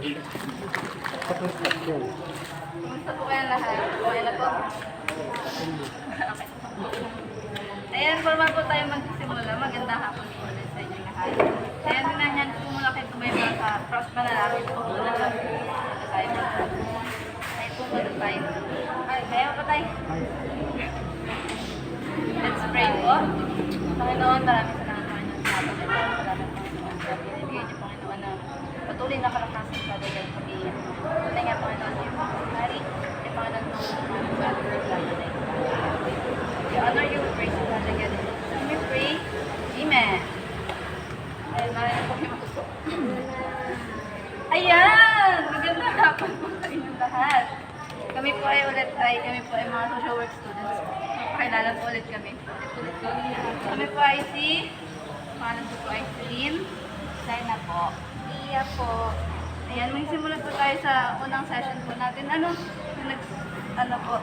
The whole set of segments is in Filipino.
Kumusta po kayong lahat? Okay na po? Okay. Ayan, formal po tayo magsisimula. Magandang hapon po ulit sa inyo lahat. Ayan, dinanyan po muna kayo tumayba sa cross panalangin po. Ay po muna tayo. Ay, kaya pa tayo. Let's pray po. Panginoon, maraming salamat po inyong sabag. Salamat po sa binibigay niyo, Panginoon, na patuloy na kalakasan sa dagang pag-iiyak. Tunay nga, Panginoon, yung mga hari, yung Panginoon mo sa ating reklamo na ito. We honor you, we praise you, Father God. And we pray, Amen. Ayun, maraming po yung gusto. Ayan! Magandang hapon po sa inyong lahat. Kami po ay mga social work students. Pakilala po ulit kami. Kami po ay pangalan po ay Celine. Sana po. Iya po. Ayan, magsimula po tayo sa unang session po natin. Ano po?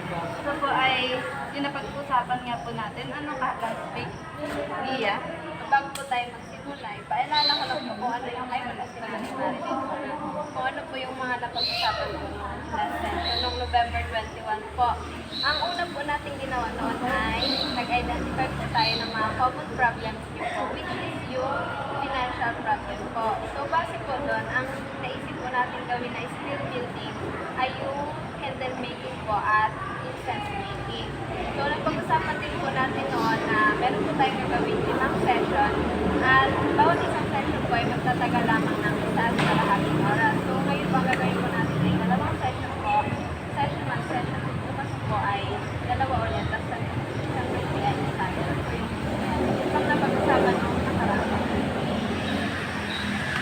Ito po ay yung napag-usapan nga po natin. Ano kahapang speak? Iya. Bago po tayo magsimula, ipaalala ko lang po kung ano yung may wala sila natin. Kung ano po yung mga napag-usapan po noong last session, noong November 21 po. Ang una po natin ginawa noon ay nag-identify po tayo ng mga common problems niyo po, which is yung financial problem po. So, base po doon, ang naisip po natin gawin na skill building ay yung candle making po at incense making. So, napag-usapan din po natin noon na meron po tayong gagawin isang session at bawat isang session po ay magtatagal lamang ng isa at kalahating oras. So, ngayon po ang gagawin po natin ay dalawang session po. Session 1, session 2 bukas po ay dalawa ulit. Tapos isang weekly ay tayo. Yung pang napag-usapan noong nakaraan.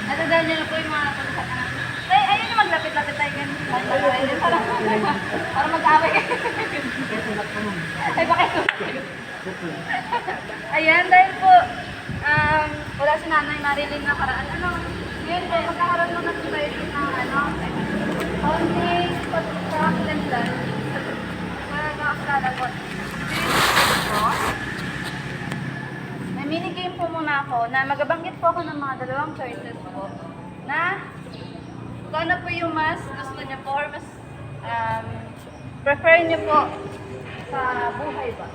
Natandaan niyo na po yung mga napag-usapan natin. Ayun yung maglapit-lapit tayo ganun. Para mag-away kayo. Ay, bakit? Ayan, dahil po, wala si Nanay Marilyn nakaraan. Yun po, magkakaroon mo na tayo ng only pag-practice lang. Wala nakakilala po. May minigame po muna ako na magabanggit po ako ng mga dalawang choices po na kung ano po yung mas gusto niyo po or mas prefer niyo po sa buhay ba.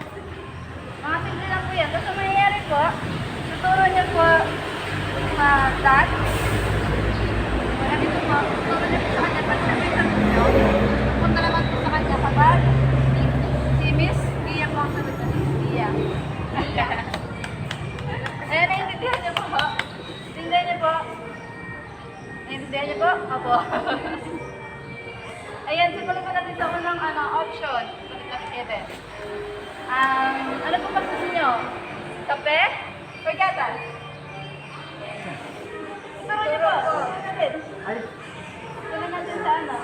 Mga simple lang po yan. Tapos ang mangyayari po, tuturo niyo po sa dad. Wala dito po, tuturo niyo po sa kanya pag siya may sagot niyo. Punta naman po sa kanya kapag si Miss Gia po ang sagot na Miss Gia. Ayan, naiintindihan niyo po. Tingnan niyo po. Naiintindihan niyo po? Opo. Ayan, simulan ko natin sa unang option. Ano po mas gusto niyo? Kape? Or gatas? Turo niyo po. Tuloy natin sa ano?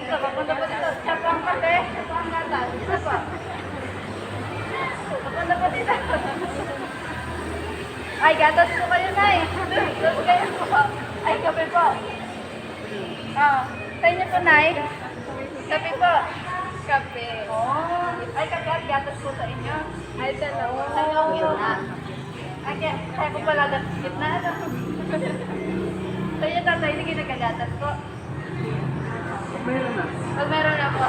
Ito, papunta po dito. Siya po ang kape, siya po ang gatas. Ito po. Papunta po dito. Ay, gatas po kayo na eh. Gatas kayo po. Ay, kape po. Sa inyo po, Nay? Kape po. Kape. Oh. Ay, kape at gatas po sa inyo. Ay, dalawa. Dalawang gitna. Ay, kaya po pala gatas gitna. Sa inyo, tatay, hindi kayo nagkagatas po. Pag meron na po.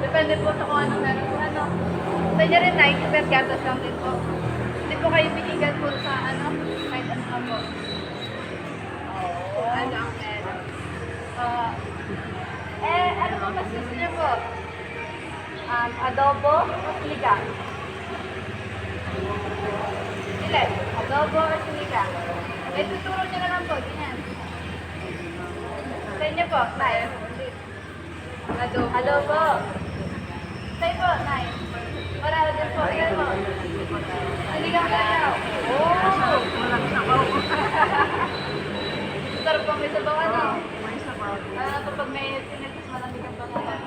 Depende po sa kung ano meron po. Sa inyo rin, Nay, kape at gatas lang din po. Hindi po kayo binigan po sa kahit ano na po. Ano ang meron? Ano po mas gusto niyo po? Adobo o sinigang? Ilan? Adobo o sinigang? Tuturo niyo na lang po, ganyan. Sa inyo po, tayo. Adobo. Sa'yo po, Nay. Wala din po, sa'yo po. Sinigang kayo. Oh! Sarap pang may sabaw, ano? Kapag may sinigas, malamig ang bangalan.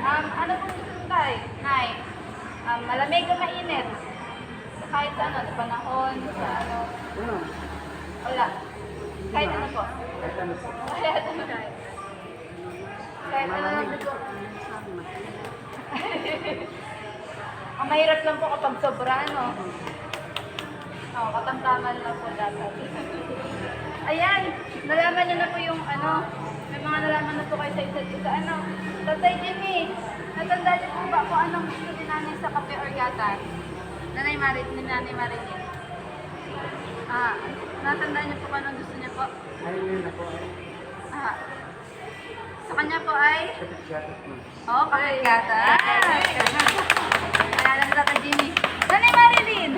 Ano pong gusto nyo tayo? Nay, malamig o mainit? Kahit sa sa panahon, sa wala. Kahit ano po? Kahit ano. Kahit ano lang po. Ang mahirap lang po kapag sobra, Oh, katamtaman lang po dapat. Ayan, nalaman niyo na po yung ano, may mga nalaman na po kayo sa isa't isa. Ano, Tatay Jimmy, natanda niyo po ba kung anong gusto ni nanay sa kape or gatas? Nanay Marilyn. Ah, natanda niyo po kung anong gusto niya po? Ayun na po. Ah, sa kanya po ay? Oo, kape gatas. Ayan, Tatay Jimmy. Nanay Marilyn!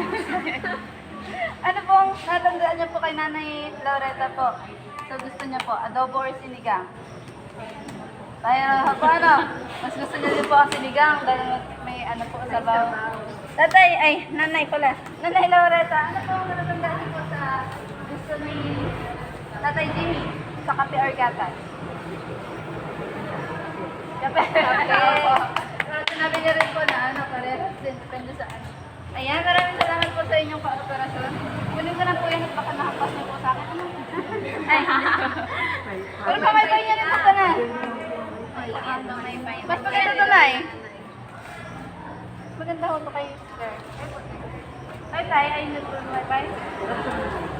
Ano pong natandaan niyo po kay Nanay Laureta po? So gusto niya po, adobo or sinigang? Tayo po ano? Mas gusto niya din po ang sinigang dahil may ano po sa baw. Tatay, ay nanay pala. Nanay Laureta, ano pong natandaan niyo po sa gusto ni Tatay Jimmy sa kape or gatas? Kape. Sinabi niya rin po na ano, parehas din, depende sa ano. Ayan, maraming salamat po sa inyong pa-operasyon. Kunin ko na po yan at baka nakapas niyo po sa akin. Ay, pero kamay-bay niya rin po na. Mas maganda ito na eh. Maganda ho ito kay Sir. Ay, tayo, ay nag-wifi.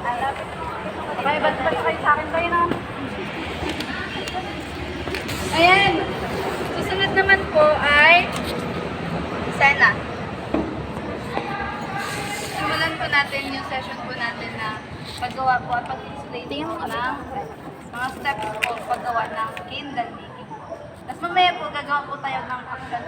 Ay, okay, ba't kayo sa akin kayo na? Ayan. Susunod naman po ay Sena. Simulan po natin yung session po natin na paggawa po at pag-installating po ng mga steps po paggawa ng candle making po. Tapos mamaya po gagawa po tayo ng action.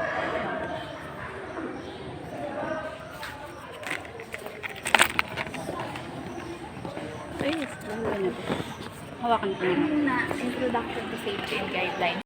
Hawakan ko na. Introduction to safety and guidelines.